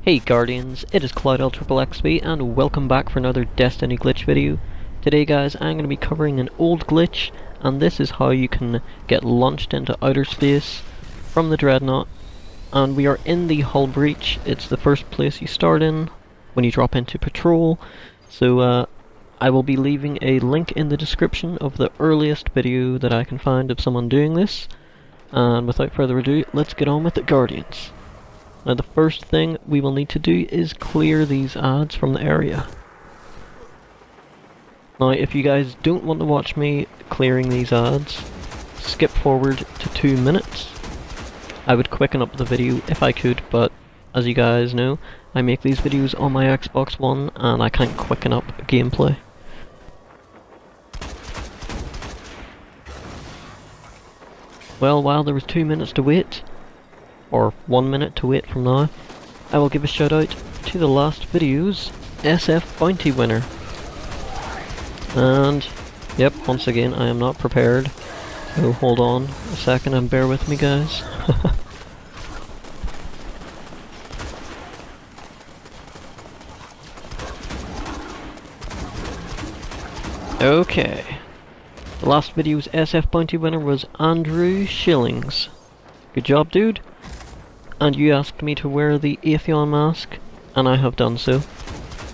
Hey Guardians, it is CloudLXXXV and welcome back for another Destiny glitch video. Today guys, I'm going to be covering an old glitch, and this is how you can get launched into outer space from the Dreadnaught. And we are in the hull breach. It's the first place you start in when you drop into patrol. So I will be leaving a link in the description of the earliest video that I can find of someone doing this. And without further ado, let's get on with it, Guardians. Now the first thing we will need to do is clear these ads from the area. Now if you guys don't want to watch me clearing these ads, skip forward to 2 minutes. I would quicken up the video if I could, but as you guys know, I make these videos on my Xbox One and I can't quicken up gameplay. Well, while there was 2 minutes to wait, or 1 minute to wait from now, I will give a shout out to the last video's SF Bounty winner. And, yep, once again I am not prepared, so hold on a second and bear with me guys. Okay, the last video's SF Bounty winner was Andrew Schillings. Good job, dude. And you asked me to wear the Atheon Mask, and I have done so.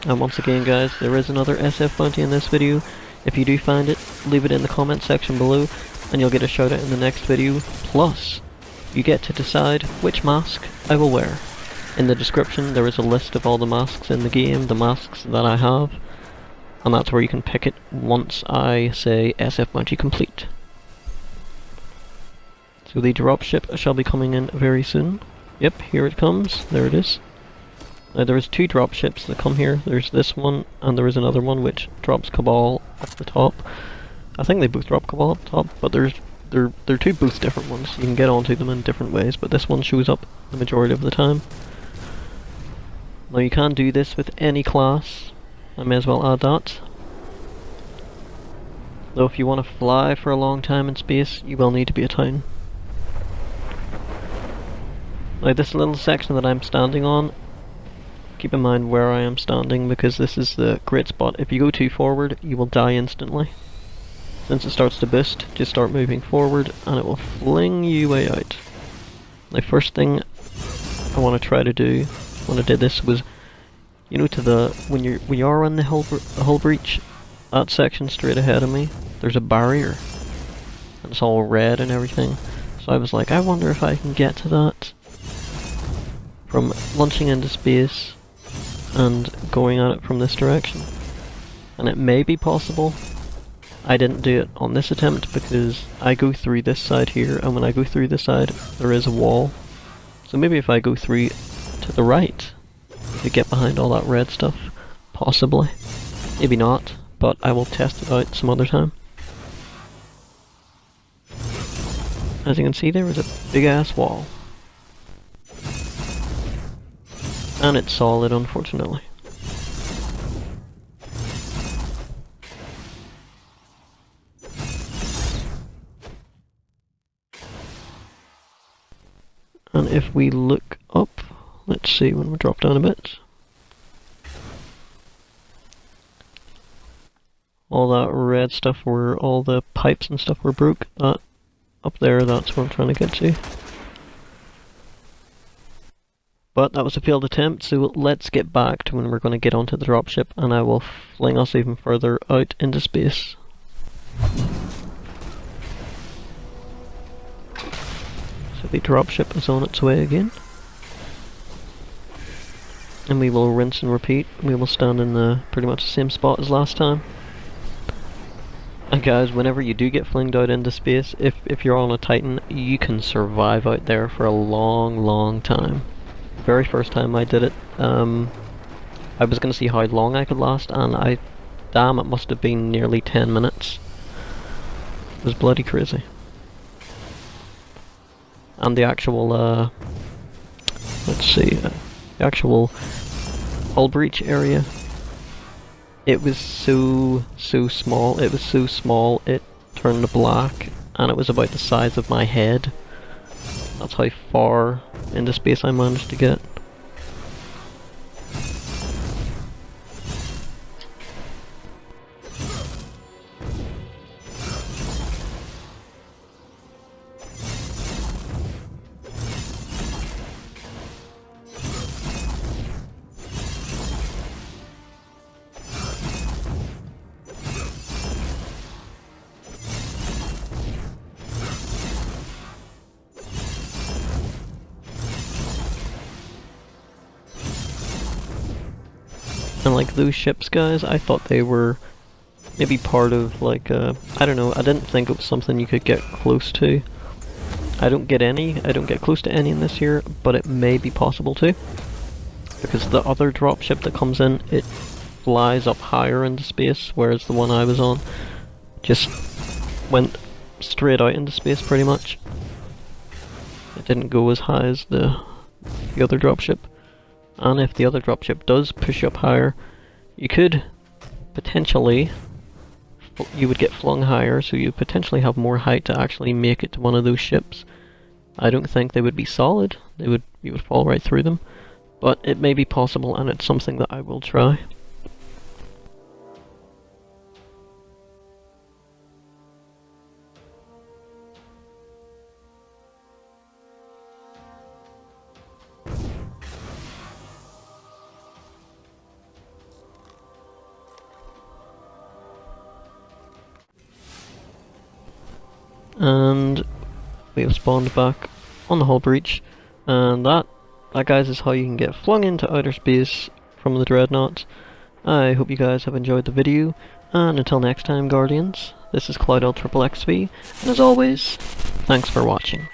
And once again guys, there is another SF bounty in this video. If you do find it, leave it in the comment section below, and you'll get a shout out in the next video. Plus, you get to decide which mask I will wear. In the description there is a list of all the masks in the game, the masks that I have, and that's where you can pick it once I say SF bounty complete. So the dropship shall be coming in very soon. Yep, here it comes. There it is. Now there is two dropships that come here. There's this one, and there is another one which drops Cabal up the top. I think they both drop Cabal up the top, but they're two both different ones. You can get onto them in different ways, but this one shows up the majority of the time. Now you can do this with any class. I may as well add that. Though if you want to fly for a long time in space, you will need to be a Titan. Now this little section that I'm standing on, keep in mind where I am standing because this is the great spot. If you go too forward, you will die instantly. Since it starts to boost, just start moving forward and it will fling you way out. The first thing I want to try to do when I did this was, you know, when you are on the hull breach, that section straight ahead of me, there's a barrier. And it's all red and everything. So I was like, I wonder if I can get to that from launching into space and going at it from this direction. And it may be possible. I didn't do it on this attempt because I go through this side here, and when I go through this side there is a wall. So maybe if I go through to the right to get behind all that red stuff, possibly. Maybe not, but I will test it out some other time. As you can see, there is a big ass wall. And it's solid, unfortunately. And if we look up, let's see when we drop down a bit. All that red stuff where all the pipes and stuff were broke, that up there, that's what I'm trying to get to. But that was a failed attempt, so let's get back to when we're going to get onto the dropship, and I will fling us even further out into space. So the dropship is on its way again. And we will rinse and repeat. We will stand in the pretty much the same spot as last time. And guys, whenever you do get flinged out into space, if you're on a Titan, you can survive out there for a long time. Very first time I did it, I was going to see how long I could last, and damn, it must have been nearly 10 minutes. It was bloody crazy. And the actual, let's see, the actual hull breach area, it was so small, it turned black, and it was about the size of my head. That's how far into space I managed to get. And like those ships, guys, I thought they were maybe part of like I don't know, I didn't think it was something you could get close to. I don't get close to any in this here, but it may be possible to. Because the other dropship that comes in, it flies up higher into space, whereas the one I was on just went straight out into space pretty much. It didn't go as high as the other dropship. And if the other dropship does push up higher, you could potentially, you would get flung higher, so you potentially have more height to actually make it to one of those ships. I don't think they would be solid, you would fall right through them, but it may be possible and it's something that I will try. And we have spawned back on the hull breach, and that guys is how you can get flung into outer space from the Dreadnaught. I hope you guys have enjoyed the video, and until next time, Guardians, this is CloudLXXXV, and as always, thanks for watching.